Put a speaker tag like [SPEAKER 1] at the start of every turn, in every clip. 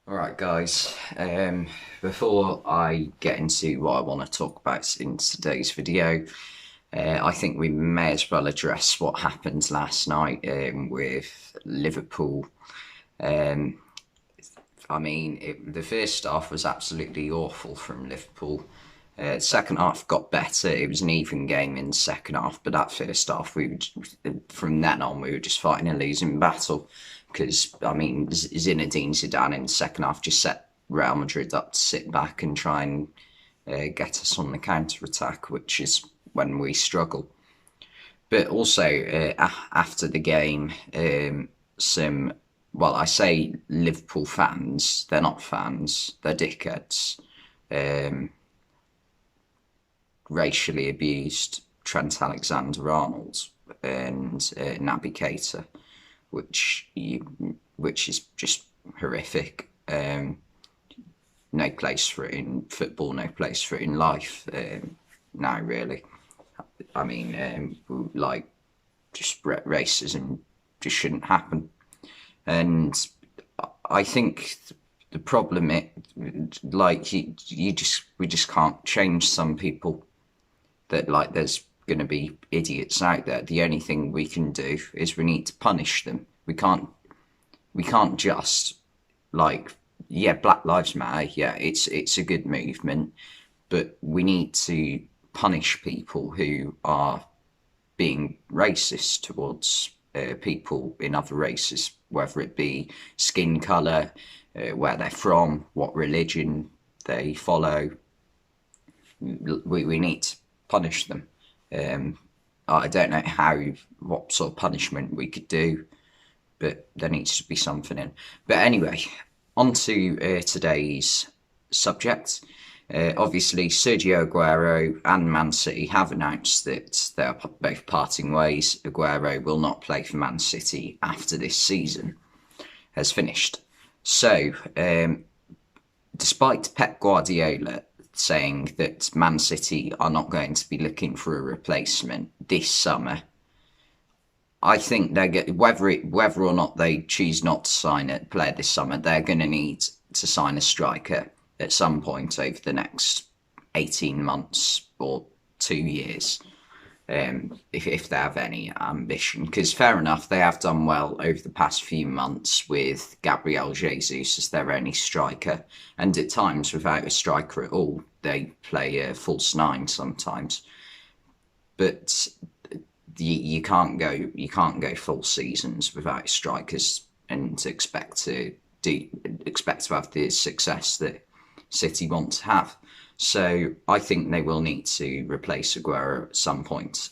[SPEAKER 1] Alright, guys, before I get into what I want to talk about in today's video, I think we may as well address what happened last night with Liverpool. Um, the first half was absolutely awful from Liverpool. Second half got better. It was an even game in the second half, but that first half, from then on, we were just fighting a losing battle. Because Zinedine Zidane in the second half just set Real Madrid up to sit back and try and get us on the counter attack, which is when we struggle. But also after the game, I say Liverpool fans, they're not fans, they're dickheads. Um, Racially abused Trent Alexander-Arnold and Naby Keita, which is just horrific. No place for it in football, no place for it in life. Now, really, like just racism just shouldn't happen. And I think the problem we just can't change some people. That there's going to be idiots out there. The only thing we can do is we need to punish them. We can't just yeah, Black Lives Matter. Yeah, it's a good movement, but we need to punish people who are being racist towards people in other races, whether it be skin color, where they're from, what religion they follow. We need to punish them. I don't know what sort of punishment we could do, but there needs to be something in. But anyway, on to today's subject. Obviously, Sergio Aguero and Man City have announced that they are both parting ways. Aguero will not play for Man City after this season has finished. So, despite Pep Guardiola saying that Man City are not going to be looking for a replacement this summer, I think whether or not they choose not to sign a player this summer, they're going to need to sign a striker at some point over the next 18 months or 2 years, if they have any ambition. Because fair enough, they have done well over the past few months with Gabriel Jesus as their only striker, and at times without a striker at all. They play a false nine sometimes, but you can't go full seasons without strikers and expect to have the success that City want to have. So I think they will need to replace Aguero at some point.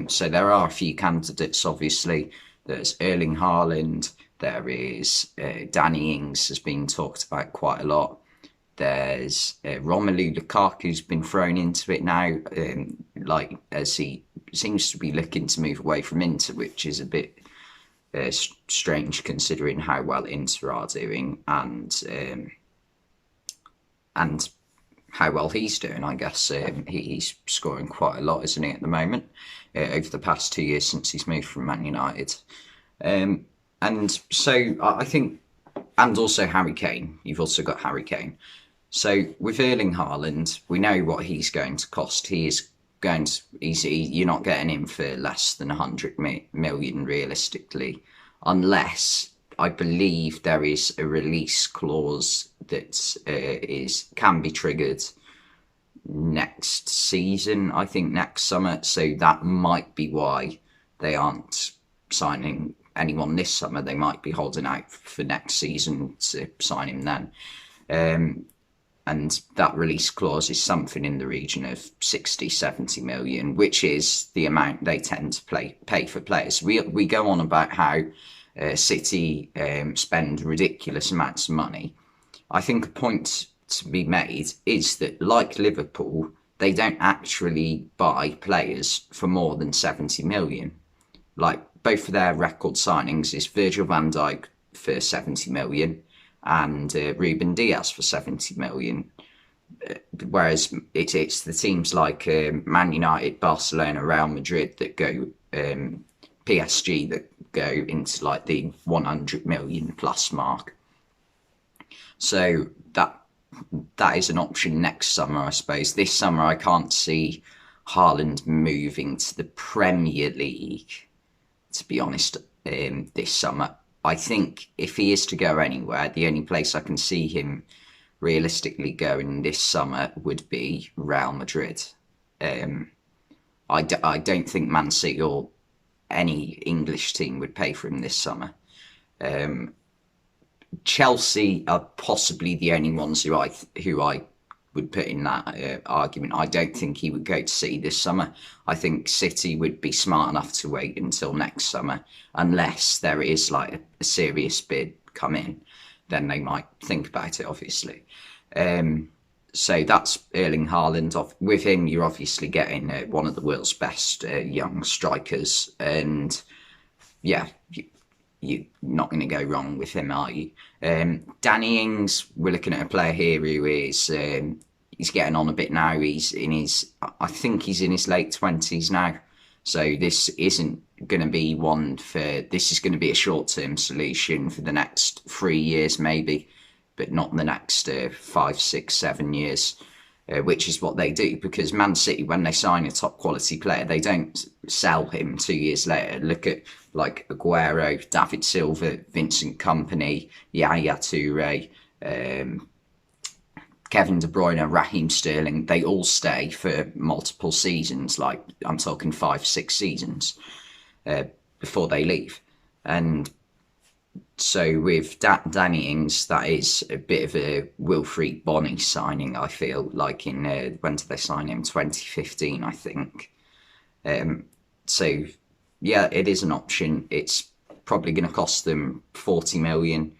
[SPEAKER 1] So there are a few candidates, obviously. There's Erling Haaland. There is Danny Ings has been talked about quite a lot. There's Romelu Lukaku's been thrown into it now, as he seems to be looking to move away from Inter, which is a bit strange considering how well Inter are doing and how well he's doing. I guess he's scoring quite a lot, isn't he, at the moment, over the past 2 years since he's moved from Man United. And so I think, and also Harry Kane. You've also got Harry Kane. So with Erling Haaland, we know what he's going to cost. You're not getting him for less than 100 million realistically, unless I believe there is a release clause that can be triggered next season. I think next summer. So that might be why they aren't signing anyone this summer. They might be holding out for next season to sign him then. And that release clause is something in the region of 60, 70 million, which is the amount they tend to pay for players. We go on about how City spend ridiculous amounts of money. I think a point to be made is that, like Liverpool, they don't actually buy players for more than 70 million. Like, both of their record signings is Virgil van Dijk for 70 million and Ruben Diaz for 70 million. Whereas it's the teams like Man United, Barcelona, Real Madrid that go, PSG that go into like the 100 million plus mark. So that is an option next summer, I suppose. This summer, I can't see Haaland moving to the Premier League, to be honest, this summer. I think if he is to go anywhere, the only place I can see him realistically going this summer would be Real Madrid. Um, I don't think Man City or any English team would pay for him this summer. Um, Chelsea are possibly the only ones who I would put in that argument. I don't think he would go to City this summer. I think City would be smart enough to wait until next summer, unless there is like a serious bid come in. Then they might think about it, obviously. So that's Erling Haaland. With him, you're obviously getting one of the world's best young strikers, and yeah, you're not going to go wrong with him, are you? Danny Ings, we're looking at a player here who is he's getting on a bit now. I think he's in his late 20s now. So this isn't going to be this is going to be a short-term solution for the next 3 years maybe, but not the next 5, 6, 7 years. Which is what they do, because Man City, when they sign a top quality player, they don't sell him 2 years later. Look at like Aguero, David Silva, Vincent Kompany, Yaya Toure, Kevin De Bruyne, Raheem Sterling. They all stay for multiple seasons, like I'm talking 5, 6 seasons before they leave. And so with Danny Ings, that is a bit of a Wilfried Bony signing, I feel like. When did they sign him? 2015, I think. So yeah, it is an option. It's probably going to cost them 40 million.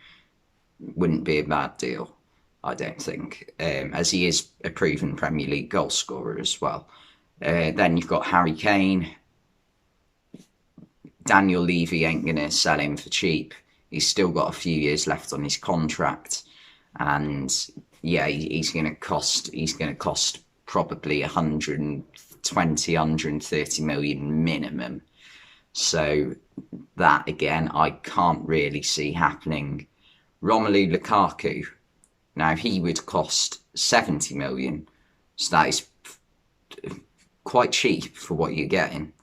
[SPEAKER 1] Wouldn't be a bad deal, I don't think, as he is a proven Premier League goal scorer as well. Then you've got Harry Kane. Daniel Levy ain't going to sell him for cheap. He's still got a few years left on his contract, and yeah, he's going to cost probably 120, 130 million minimum. So that again, I can't really see happening. Romelu Lukaku, now he would cost 70 million, so that is quite cheap for what you're getting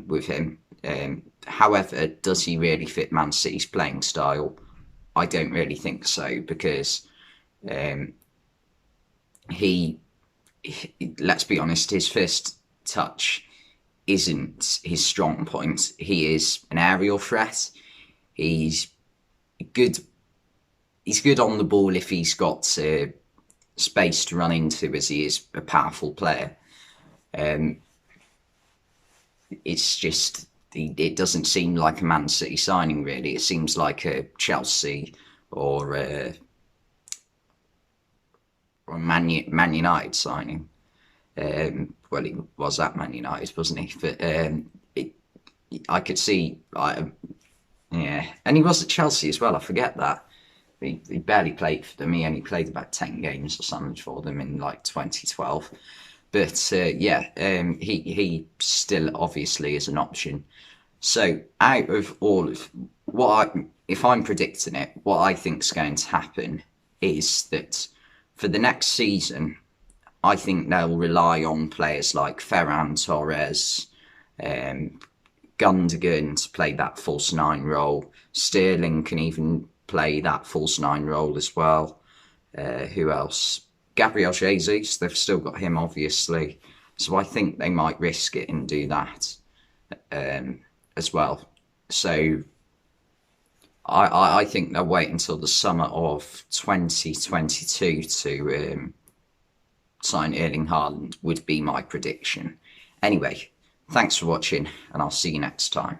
[SPEAKER 1] with him. However, does he really fit Man City's playing style? I don't really think so, because let's be honest, his first touch isn't his strong point. He is an aerial threat. He's good. He's good on the ball if he's got space to run into, as he is a powerful player. It's just, it doesn't seem like a Man City signing, really. It seems like a Chelsea or a Man United signing. Well, he was at Man United, wasn't he? But I could see, yeah, and he was at Chelsea as well. I forget that. He barely played for them. He only played about 10 games or something for them in like 2012. But yeah, he still obviously is an option. So out of all of if I'm predicting it, what I think is going to happen is that for the next season, I think they'll rely on players like Ferran Torres, Gundogan to play that false nine role. Sterling can even play that false nine role as well. Who else? Gabriel Jesus, they've still got him, obviously. So I think they might risk it and do that as well. So I think they'll wait until the summer of 2022 to sign Erling Haaland, would be my prediction. Anyway, thanks for watching, and I'll see you next time.